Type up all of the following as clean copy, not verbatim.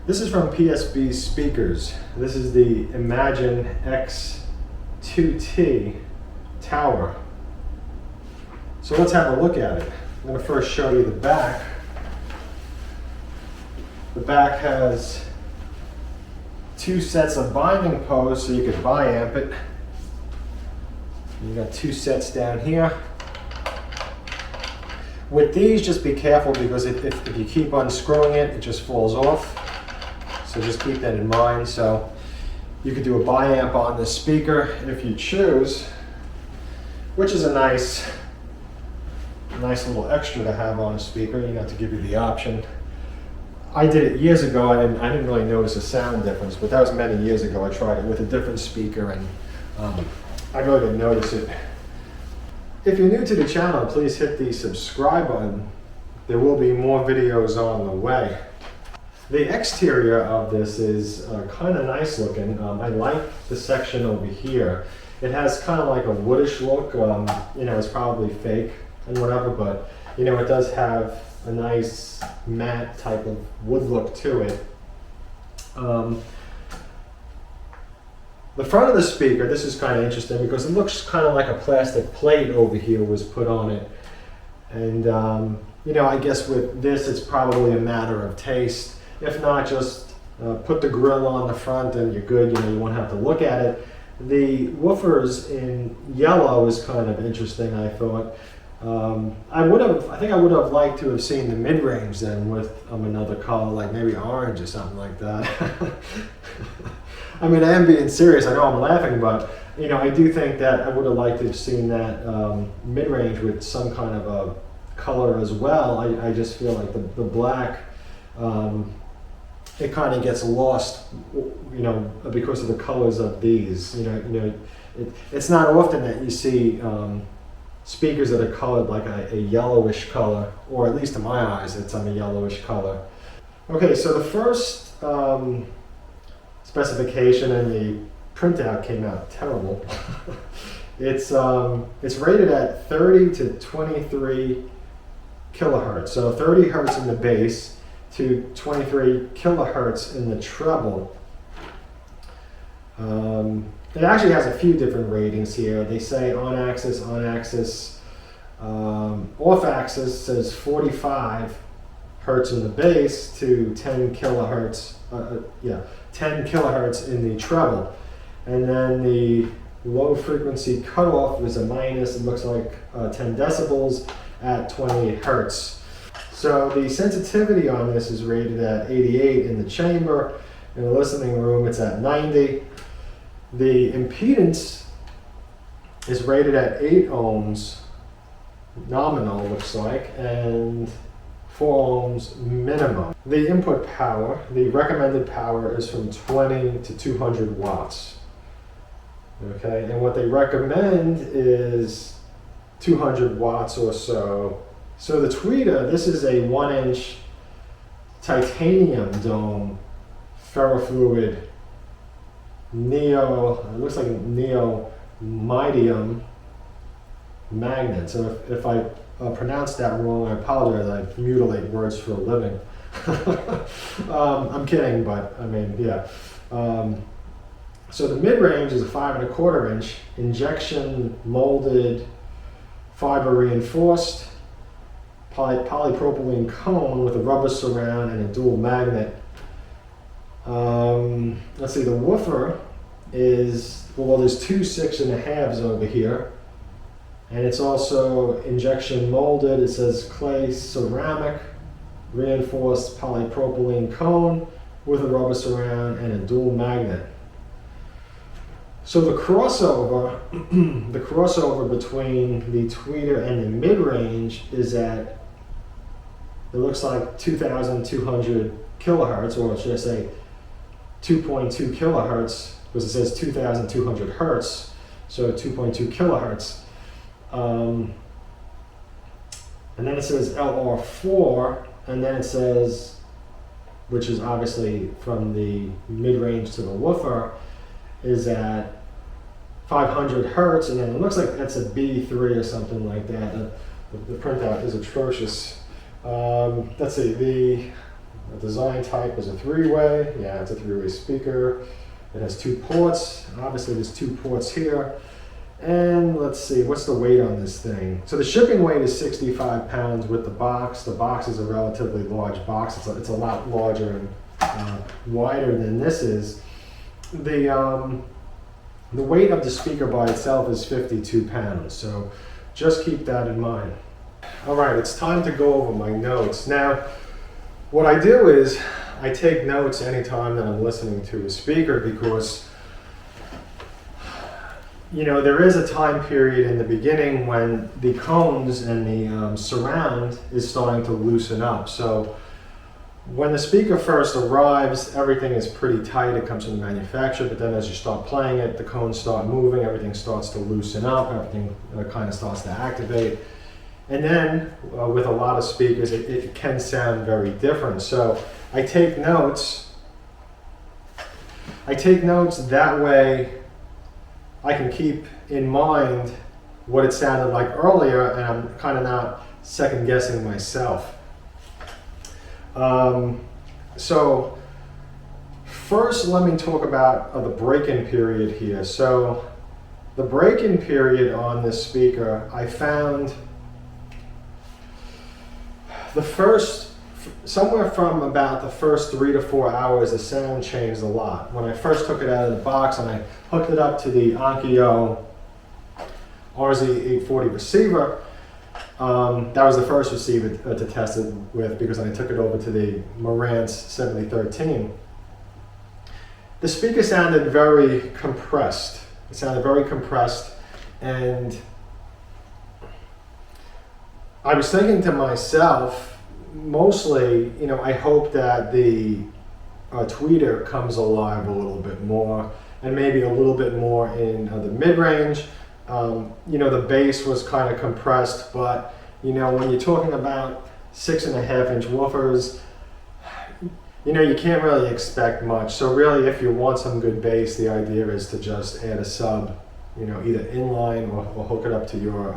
This is from PSB Speakers. This is the Imagine X2T tower. So let's have a look at it. I'm going to first show you the back. The back has two sets of binding posts so you can bi-amp it. You got two sets down here. With these, just be careful because if you keep unscrewing it, it just falls off. So just keep that in mind. So you could do a bi-amp on this speaker if you choose, which is a nice little extra to have on a speaker. You have to give you the option. I did it years ago. I didn't really notice a sound difference, but that was many years ago. I tried it with a different speaker, and I really didn't notice it. If you're new to the channel, please hit the subscribe button. There will be more videos on the way. The exterior of this is kind of nice looking. I like the section over here. It has kind of like a woodish look. You know, it's probably fake and whatever, but you know, it does have a nice matte type of wood look to it. The front of the speaker, this is kind of interesting because it looks kind of like a plastic plate over here was put on it. And you know, I guess with this, it's probably a matter of taste. If not, just put the grill on the front and you're good. You know, you won't have to look at it. The woofers in yellow is kind of interesting, I thought. I think I would have liked to have seen the mid-range then with another color, like maybe orange or something like that. I mean, I am being serious. I know I'm laughing, but you know, I do think that I would have liked to have seen that mid-range with some kind of a color as well. I just feel like the black, it kind of gets lost, you know, because of the colors of these. You know, it's not often that you see speakers that are colored like a yellowish color, or at least in my eyes, it's a yellowish color. Okay, so the first specification and the printout came out terrible. It's rated at 30 to 23 kilohertz. So 30 hertz in the bass to 23 kilohertz in the treble. It actually has a few different ratings here. They say on axis, off axis says 45 hertz in the bass to 10 kilohertz. 10 kilohertz in the treble, and then the low frequency cutoff is a minus. It looks like 10 decibels at 28 hertz. So the sensitivity on this is rated at 88 in the chamber. In the listening room, it's at 90. The impedance is rated at 8 ohms nominal, looks like, and 4 ohms minimum. The input power, the recommended power, is from 20 to 200 watts. Okay, and what they recommend is 200 watts or so. So the tweeter, this is a 1-inch titanium dome ferrofluid it looks like neodymium magnet. So if I pronounced that wrong, I apologize. I mutilate words for a living. I'm kidding, but I mean, yeah. So the mid-range is a 5¼ inch injection molded, fiber reinforced polypropylene cone with a rubber surround and a dual magnet. Let's see, the woofer is, well, there's two 6.5s over here. And it's also injection molded. It says clay ceramic reinforced polypropylene cone with a rubber surround and a dual magnet. So the crossover, between the tweeter and the mid-range is at, it looks like 2,200 kilohertz, or should I say 2.2 kilohertz, because it says 2,200 hertz, so 2.2 kilohertz. And then it says LR4, and then it says, which is obviously from the mid-range to the woofer, is at 500 hertz, and then it looks like that's a B3 or something like that. The printout is atrocious. Let's see, design type is a three-way. Yeah, it's a three-way speaker. It has 2 ports. Obviously, there's 2 ports here. And let's see, what's the weight on this thing? So the shipping weight is 65 pounds with the box. The box is a relatively large box. It's a lot larger and wider than this is. The weight of the speaker by itself is 52 pounds. So just keep that in mind. All right, it's time to go over my notes. Now, what I do is I take notes anytime that I'm listening to a speaker because you know, there is a time period in the beginning when the cones and the surround is starting to loosen up. So when the speaker first arrives, everything is pretty tight. It comes from the manufacturer, but then as you start playing it, the cones start moving, everything starts to loosen up, everything kind of starts to activate. And then with a lot of speakers, it can sound very different. So I take notes. That way I can keep in mind what it sounded like earlier, and I'm kind of not second guessing myself. So first, let me talk about the break-in period here. So the break-in period on this speaker, I found somewhere from about the first 3 to 4 hours, the sound changed a lot. When I first took it out of the box and I hooked it up to the Onkyo RZ840 receiver, that was the first receiver to test it with because I took it over to the Marantz 7013. The speaker sounded very compressed. It sounded very compressed, and I was thinking to myself, mostly, you know, I hope that the tweeter comes alive a little bit more, and maybe a little bit more in the mid-range. You know, the bass was kind of compressed, but, you know, when you're talking about 6.5-inch woofers, you know, you can't really expect much. So really, if you want some good bass, the idea is to just add a sub, you know, either inline or hook it up to your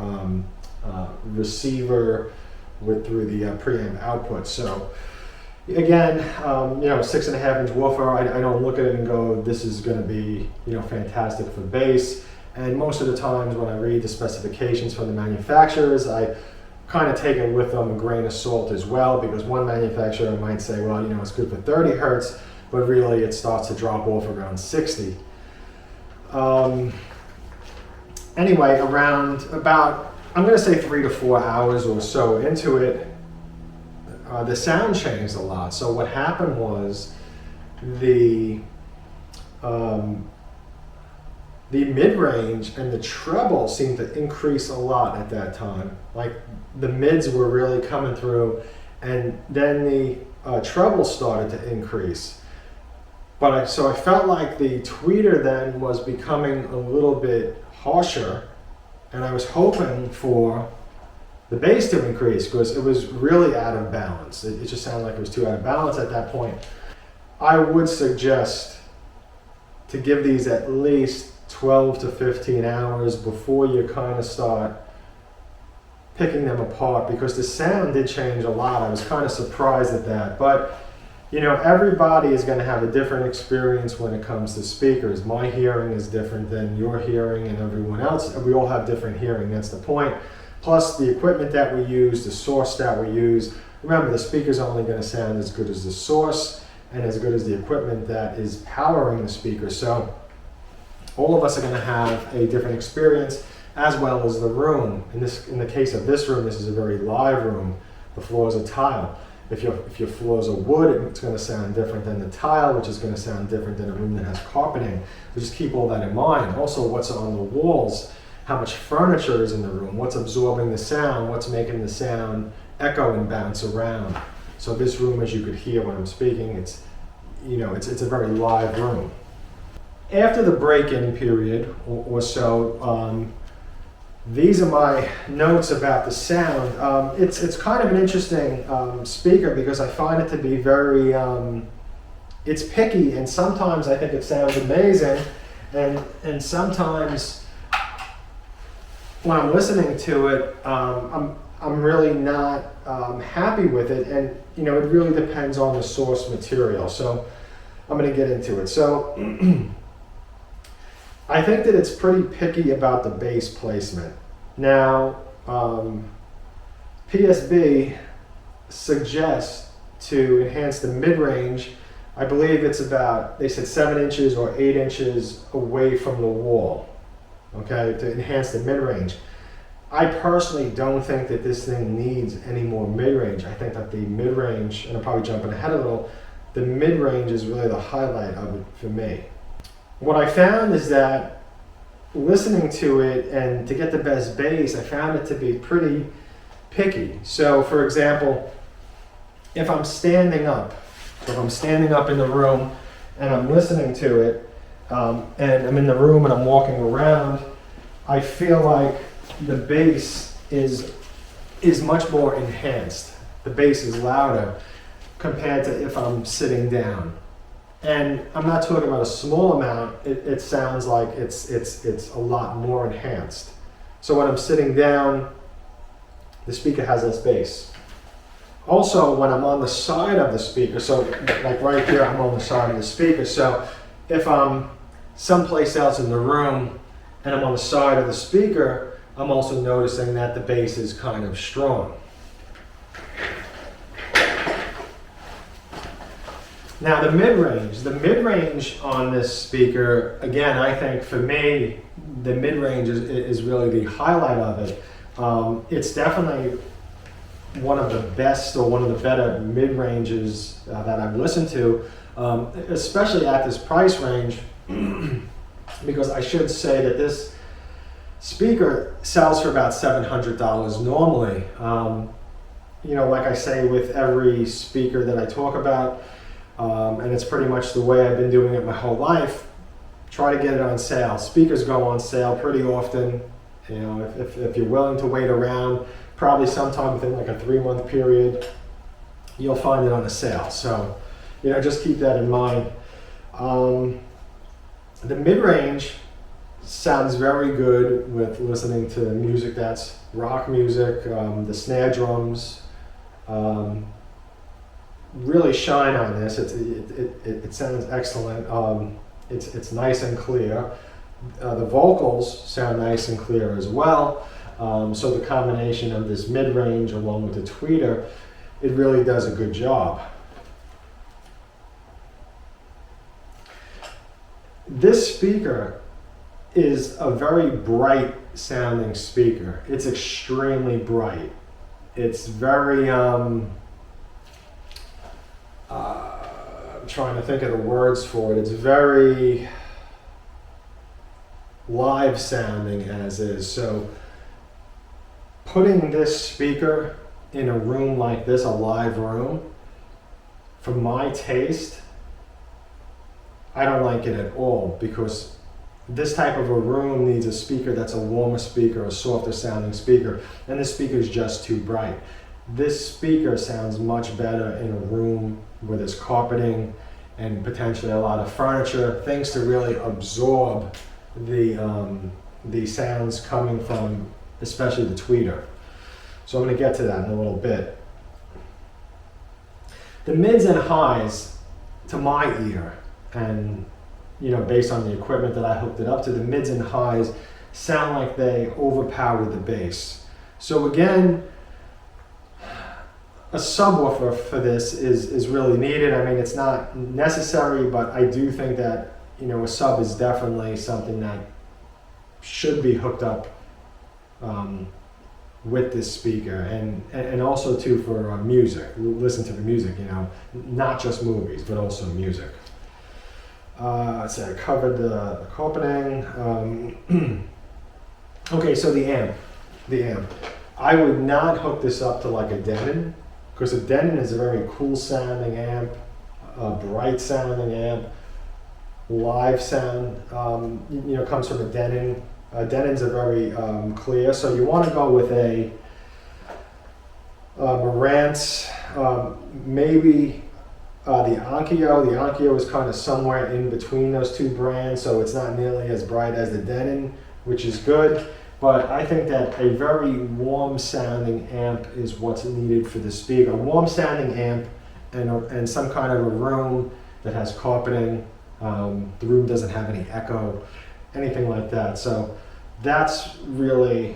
receiver through the preamp output. So again, you know, 6.5-inch woofer, I don't look at it and go, this is going to be, you know, fantastic for bass. And most of the times when I read the specifications from the manufacturers, I kind of take it with them a grain of salt as well, because one manufacturer might say, well, you know, it's good for 30 hertz, but really it starts to drop off around 60. Anyway, around about, I'm going to say 3 to 4 hours or so into it, the sound changed a lot. So what happened was the mid-range and the treble seemed to increase a lot at that time. Like the mids were really coming through, and then the treble started to increase. But so I felt like the tweeter then was becoming a little bit harsher, and I was hoping for the bass to increase because it was really out of balance. It just sounded like it was too out of balance at that point. I would suggest to give these at least 12 to 15 hours before you kind of start picking them apart, because the sound did change a lot. I was kind of surprised at that. But you know, everybody is going to have a different experience when it comes to speakers. My hearing is different than your hearing and everyone else. We all have different hearing, that's the point. Plus the equipment that we use, the source that we use. Remember, the speaker's only going to sound as good as the source and as good as the equipment that is powering the speaker. So all of us are going to have a different experience, as well as the room. In the case of this room, this is a very live room. The floors are tile. If your floors are wood, it's going to sound different than the tile, which is going to sound different than a room that has carpeting. So just keep all that in mind. Also, what's on the walls, how much furniture is in the room, what's absorbing the sound, what's making the sound echo and bounce around. So this room, as you could hear when I'm speaking, it's a very live room. After the break-in period or so, these are my notes about the sound. It's kind of an interesting speaker because I find it to be very, it's picky, and sometimes I think it sounds amazing, and sometimes when I'm listening to it, I'm really not happy with it, and you know, it really depends on the source material. So I'm going to get into it. So I think that it's pretty picky about the bass placement. Now, PSB suggests to enhance the mid-range, I believe it's about, they said 7 inches or 8 inches away from the wall, okay, to enhance the mid-range. I personally don't think that this thing needs any more mid-range. I think that the mid-range, and I'm probably jumping ahead a little, the mid-range is really the highlight of it for me. What I found is that listening to it and to get the best bass, I found it to be pretty picky. So for example, if I'm standing up in the room and I'm listening to it, and I'm in the room and I'm walking around, I feel like the bass is much more enhanced. The bass is louder compared to if I'm sitting down. And I'm not talking about a small amount. It sounds like it's a lot more enhanced. So when I'm sitting down, the speaker has less bass. Also, when I'm on the side of the speaker, so like right here, I'm on the side of the speaker. So if I'm someplace else in the room and I'm on the side of the speaker, I'm also noticing that the bass is kind of strong. Now the mid-range on this speaker, again, I think for me, the mid-range is really the highlight of it. It's definitely one of the best or one of the better mid-ranges that I've listened to, especially at this price range, because I should say that this speaker sells for about $700 normally. You know, like I say with every speaker that I talk about, and it's pretty much the way I've been doing it my whole life, try to get it on sale. Speakers go on sale pretty often. You know, if you're willing to wait around, probably sometime within like a 3-month period, you'll find it on a sale. So, you know, just keep that in mind. The mid-range sounds very good with listening to music that's rock music. The snare drums really shine on this. It sounds excellent. It's nice and clear. The vocals sound nice and clear as well. So the combination of this mid-range along with the tweeter, it really does a good job. This speaker is a very bright sounding speaker. It's extremely bright. It's very, I'm trying to think of the words for it. It's very live sounding as is. So putting this speaker in a room like this, a live room, for my taste, I don't like it at all, because this type of a room needs a speaker that's a warmer speaker, a softer sounding speaker, and this speaker is just too bright. This speaker sounds much better in a room where there's carpeting and potentially a lot of furniture, things to really absorb the sounds coming from, especially the tweeter. So I'm going to get to that in a little bit. The mids and highs, to my ear, and you know, based on the equipment that I hooked it up to, the mids and highs sound like they overpower the bass. So again, a subwoofer for this is really needed. I mean, it's not necessary, but I do think that, you know, a sub is definitely something that should be hooked up with this speaker, and also too for music. Listen to the music, you know, not just movies, but also music. Let's see, I covered the carpeting. Okay, so the amp. I would not hook this up to like a Denon, because a Denon is a very cool sounding amp, a bright sounding amp, live sound, you know, comes from a Denon. Denons are very clear, so you want to go with a Marantz, maybe the Onkyo. The Onkyo is kind of somewhere in between those two brands, so it's not nearly as bright as the Denon, which is good. but I think that a very warm sounding amp is what's needed for the speaker. A warm sounding amp and some kind of a room that has carpeting. The room doesn't have any echo, anything like that. So that's really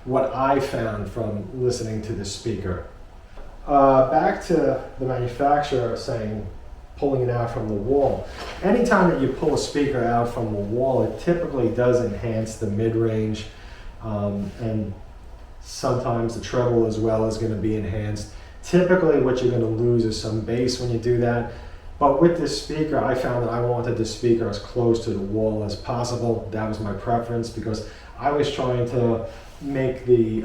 what I found from listening to this speaker. Back to the manufacturer saying pulling it out from the wall. Anytime that you pull a speaker out from the wall, it typically does enhance the mid-range, and sometimes the treble as well is going to be enhanced. Typically what you're going to lose is some bass when you do that. But with this speaker, I found that I wanted the speaker as close to the wall as possible. That was my preference because I was trying to make the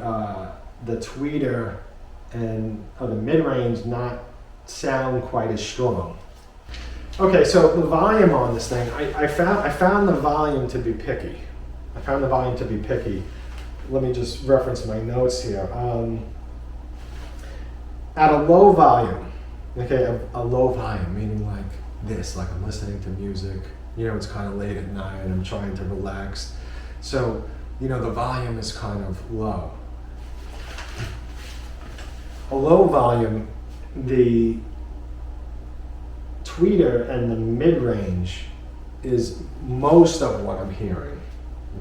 tweeter and the mid-range not sound quite as strong. Okay, so the volume on this thing, I found the volume to be picky. Let me just reference my notes here. At a low volume, okay, a low volume, meaning like this, like I'm listening to music, you know, it's kind of late at night, I'm trying to relax. So, you know, the volume is kind of low. A low volume, the tweeter and the mid-range is most of what I'm hearing,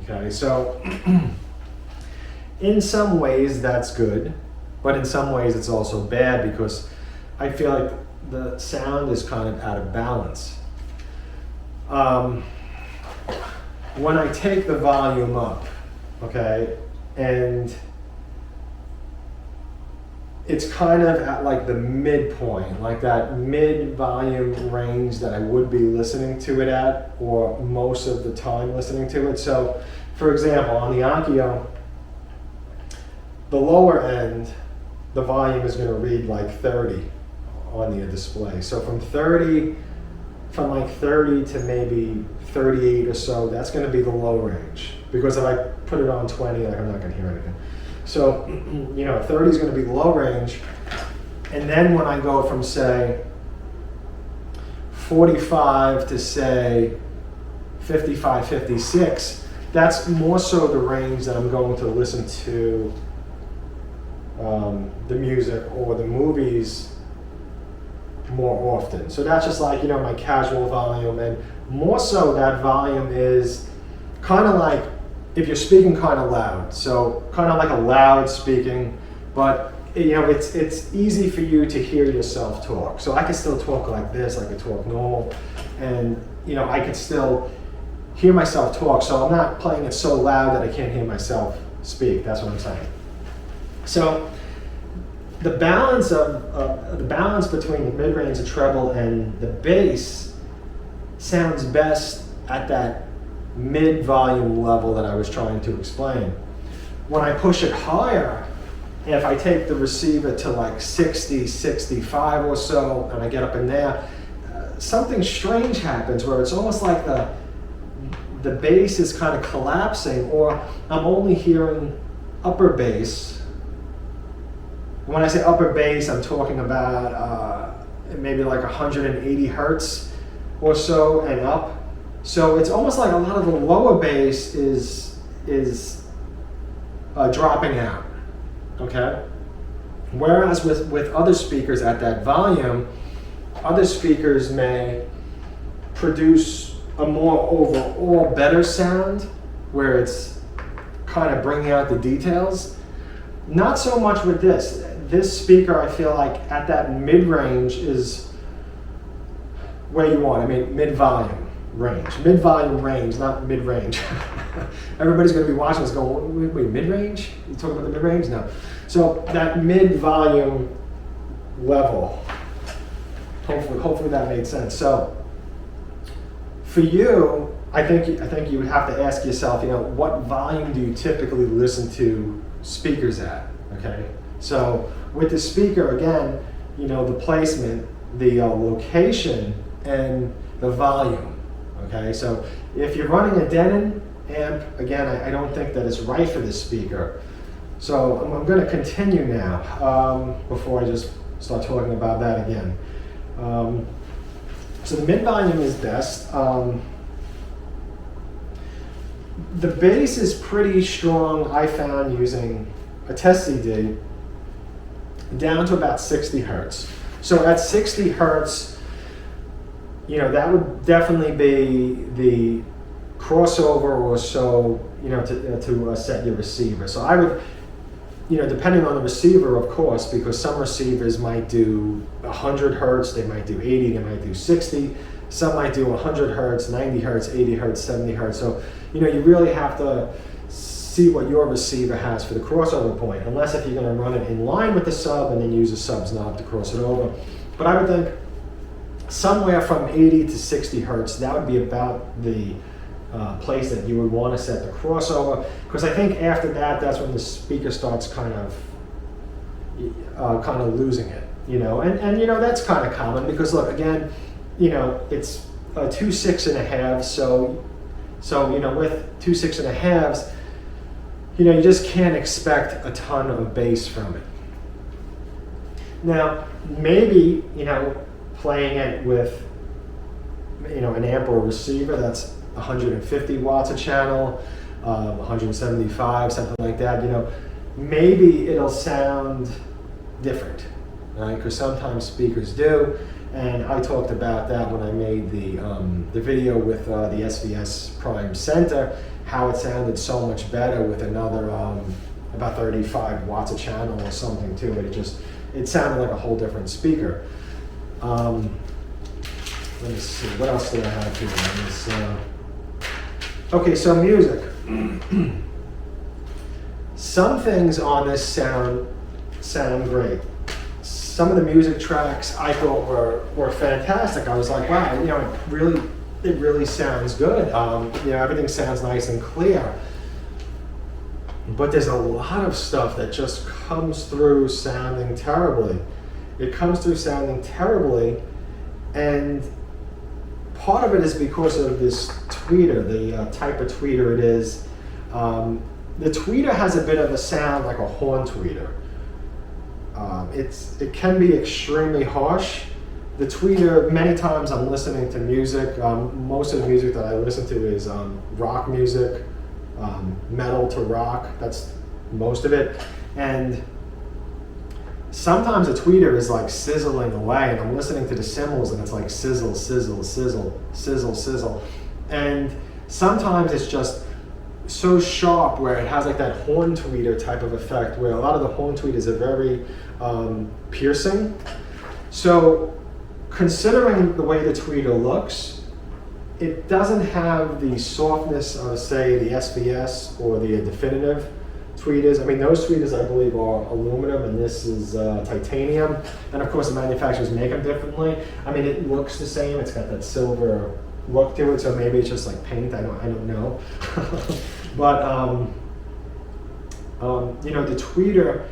okay? So, in some ways that's good, but in some ways it's also bad because I feel like the sound is kind of out of balance. When I take the volume up, okay, and it's kind of at like the midpoint, like that mid-volume range that I would be listening to it at, or most of the time listening to it. So, for example, on the Onkyo, the lower end, the volume is going to read like 30 on the display. So from like 30 to maybe 38 or so, that's going to be the low range. Because if I put it on 20, like I'm not going to hear anything. So, you know, 30 is going to be the low range. And then when I go from say 45 to say 55, 56, that's more so the range that I'm going to listen to the music or the movies more often. So that's just like, you know, my casual volume, and more so that volume is kind of like if you're speaking kind of loud. So kind of like a loud speaking, but you know, it's easy for you to hear yourself talk. So I can still talk like this, I can talk normal, and you know, I can still hear myself talk. So I'm not playing it so loud that I can't hear myself speak. That's what I'm saying. So the balance between the mid-range, the treble, and the bass sounds best at that mid-volume level that I was trying to explain. When I push it higher, if I take the receiver to like 60, 65 or so, and I get up in there, something strange happens where it's almost like the bass is kind of collapsing, or I'm only hearing upper bass. When I say upper bass, I'm talking about maybe like 180 hertz or so and up. So it's almost like a lot of the lower bass is dropping out, okay? Whereas with other speakers at that volume, other speakers may produce a more overall better sound where it's kind of bringing out the details. Not so much with this. This speaker, I feel like at that mid-range is where you want. I mean, mid-volume range. Mid-volume range, not mid-range. Everybody's going to be watching this going, wait, mid-range? You talking about the mid-range? No. So that mid-volume level, hopefully that made sense. So for you, I think you would have to ask yourself, you know, what volume do you typically listen to speakers at, okay? So with the speaker, again, you know, the placement, the location, and the volume, okay? So if you're running a Denon amp, again, I don't think that it's right for this speaker. So I'm going to continue now before I just start talking about that again. So the mid-volume is best. The bass is pretty strong, I found, using a test CD down to about 60 hertz. So at 60 hertz, you know, that would definitely be the crossover or so, you know, to set your receiver. So I would, you know, depending on the receiver, of course, because some receivers might do 100 hertz, they might do 80, they might do 60. Some might do 100 hertz, 90 hertz, 80 hertz, 70 hertz. So, you know, you really have to see what your receiver has for the crossover point, unless if you're going to run it in line with the sub and then use a subs knob to cross it over. But I would think somewhere from 80 to 60 hertz, that would be about the place that you would want to set the crossover, because I think after that, that's when the speaker starts kind of losing it, you know, and you know, that's kind of common because look, again, you know, it's 2 6.5, so you know, with 2 6.5s, you know, you just can't expect a ton of bass from it. Now, maybe, you know, playing it with, you know, an amp or receiver that's 150 watts a channel, 175, something like that, you know, maybe it'll sound different, right? Because sometimes speakers do, and I talked about that when I made the video with the SVS Prime Center, how it sounded so much better with another about 35 watts a channel or something to it. It sounded like a whole different speaker. Let me see, what else do I have here on this? Okay, so music. Some things on this sound great. Some of the music tracks I thought were fantastic. I was like, wow, you know, it really sounds good. You know, everything sounds nice and clear. But there's a lot of stuff that just comes through sounding terribly. It comes through sounding terribly, and part of it is because of this tweeter, the type of tweeter it is. The tweeter has a bit of a sound like a horn tweeter. It can be extremely harsh. The tweeter, many times I'm listening to music. Most of the music that I listen to is rock music, metal to rock. That's most of it. And sometimes a tweeter is like sizzling away, and I'm listening to the cymbals and it's like sizzle, sizzle, sizzle, sizzle, sizzle. And sometimes it's just so sharp where it has like that horn tweeter type of effect, where a lot of the horn tweeters are very piercing. So considering the way the tweeter looks, it doesn't have the softness of, say, the SVS or the definitive tweeters. I mean, those tweeters I believe are aluminum, and this is titanium. And of course, the manufacturers make them differently. I mean, it looks the same. It's got that silver look to it, so maybe it's just like paint. I don't know. But you know, the tweeter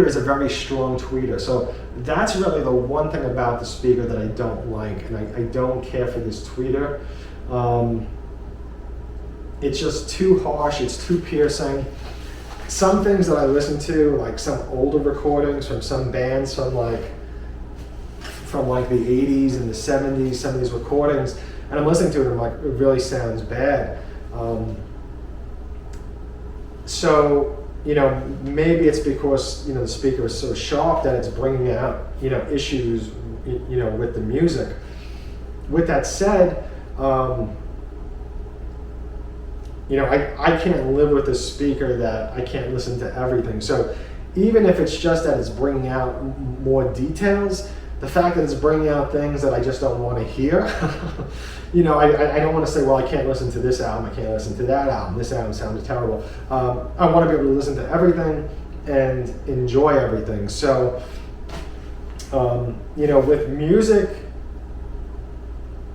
is a very strong tweeter. So that's really the one thing about the speaker that I don't like, and I don't care for this tweeter. It's just too harsh, it's too piercing. Some things that I listen to, like some older recordings from some bands from like the 80s and the 70s, some of these recordings, and I'm listening to it and I'm like, it really sounds bad. So, you know, maybe it's because, you know, the speaker is so sharp that it's bringing out, you know, issues, you know, with the music. With that said, you know, I can't live with a speaker that I can't listen to everything. So even if it's just that it's bringing out more details, the fact that it's bringing out things that I just don't want to hear, you know, I don't want to say, well, I can't listen to this album, I can't listen to that album, this album sounds terrible. I want to be able to listen to everything and enjoy everything. So, you know, with music,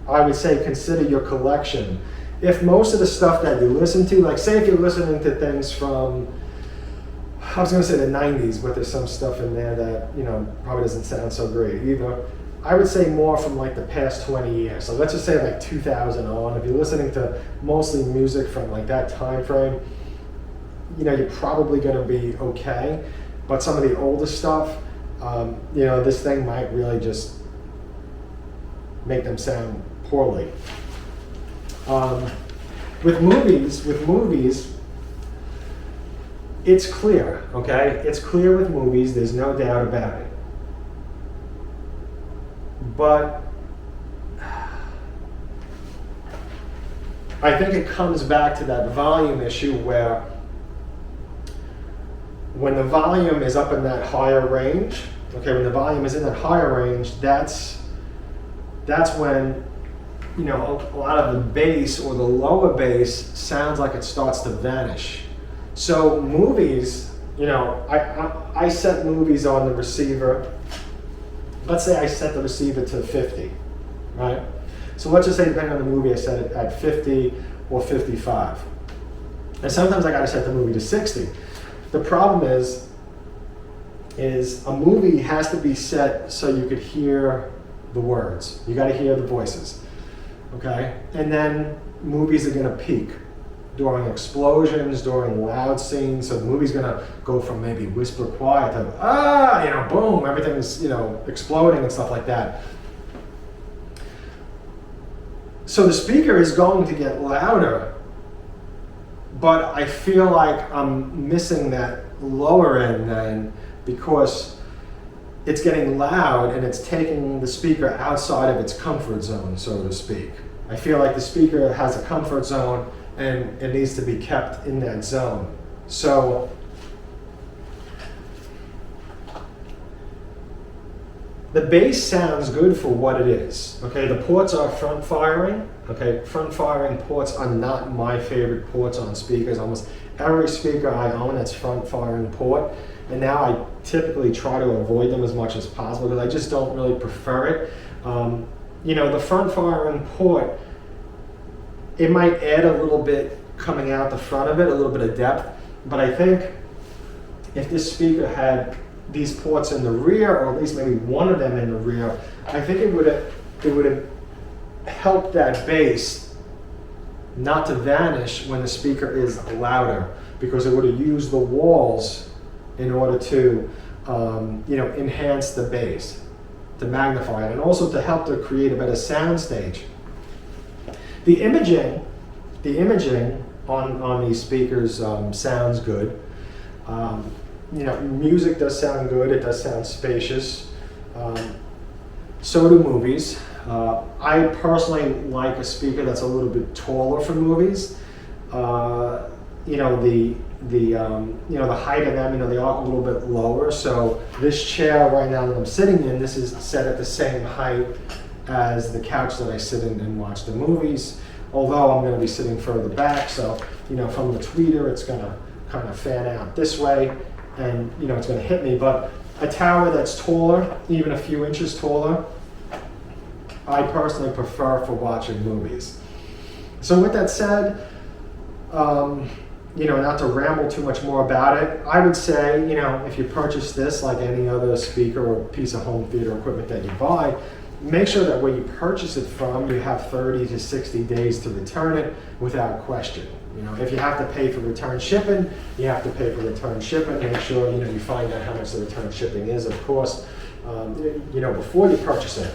I would say consider your collection. If most of the stuff that you listen to, like say if you're listening to things from, I was going to say the 90s, but there's some stuff in there that, you know, probably doesn't sound so great either. I would say more from like the past 20 years. So let's just say like 2000 on. If you're listening to mostly music from like that time frame, you know, you're probably going to be okay. But some of the older stuff, you know, this thing might really just make them sound poorly. with movies, it's clear, okay? It's clear with movies, there's no doubt about it. But I think it comes back to that volume issue where when the volume is up in that higher range, okay, when the volume is in that higher range, that's when, you know, a lot of the bass or the lower bass sounds like it starts to vanish. So movies, you know, I set movies on the receiver. Let's say I set the receiver to 50, right? So let's just say, depending on the movie, I set it at 50 or 55. And sometimes I gotta set the movie to 60. The problem is a movie has to be set so you could hear the words. You gotta hear the voices, okay? And then movies are gonna peak during explosions, during loud scenes. So the movie's gonna go from maybe whisper quiet to, you know, boom, everything's, you know, exploding and stuff like that. So the speaker is going to get louder, but I feel like I'm missing that lower end then, because it's getting loud and it's taking the speaker outside of its comfort zone, so to speak. I feel like the speaker has a comfort zone and it needs to be kept in that zone. So the bass sounds good for what it is. Okay, the ports are front firing. Okay, front firing ports are not my favorite ports on speakers. Almost every speaker I own, it's front firing port. And now I typically try to avoid them as much as possible because I just don't really prefer it. You know, the front firing port, it might add a little bit coming out the front of it, a little bit of depth. But I think if this speaker had these ports in the rear, or at least maybe one of them in the rear, I think it would have helped that bass not to vanish when the speaker is louder, because it would have used the walls in order to you know, enhance the bass, to magnify it, and also to help to create a better sound stage. The imaging on these speakers sounds good. You know, music does sound good. It does sound spacious. So do movies. I personally like a speaker that's a little bit taller for movies. You know, you know, the height of them, you know, they are a little bit lower. So this chair right now that I'm sitting in, this is set at the same height as the couch that I sit in and watch the movies. Although I'm going to be sitting further back, so, you know, from the tweeter, it's going to kind of fan out this way, and, you know, it's going to hit me. But a tower that's taller, even a few inches taller, I personally prefer for watching movies. So with that said, you know, not to ramble too much more about it, I would say, you know, if you purchase this like any other speaker or piece of home theater equipment that you buy, make sure that where you purchase it from, you have 30 to 60 days to return it without question. You know, if you have to pay for return shipping, you have to pay for return shipping. Make sure, you know, you find out how much the return shipping is, of course, you know, before you purchase it.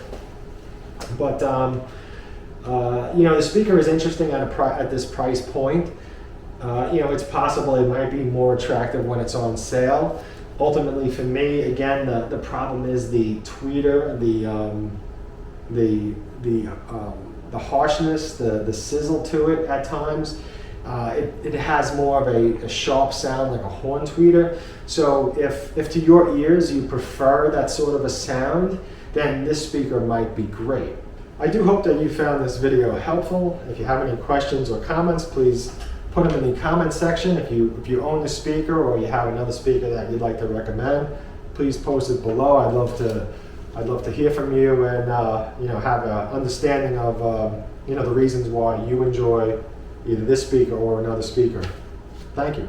But you know, the speaker is interesting at this price point. You know, it's possible it might be more attractive when it's on sale. Ultimately, for me, again, the problem is the tweeter, the harshness, the sizzle to it at times. It has more of a sharp sound, like a horn tweeter. So if to your ears you prefer that sort of a sound, then this speaker might be great. I do hope that you found this video helpful. If you have any questions or comments, please put them in the comment section. If you own the speaker or you have another speaker that you'd like to recommend, please post it below. I'd love to hear from you and you know, have an understanding of you know, the reasons why you enjoy either this speaker or another speaker. Thank you.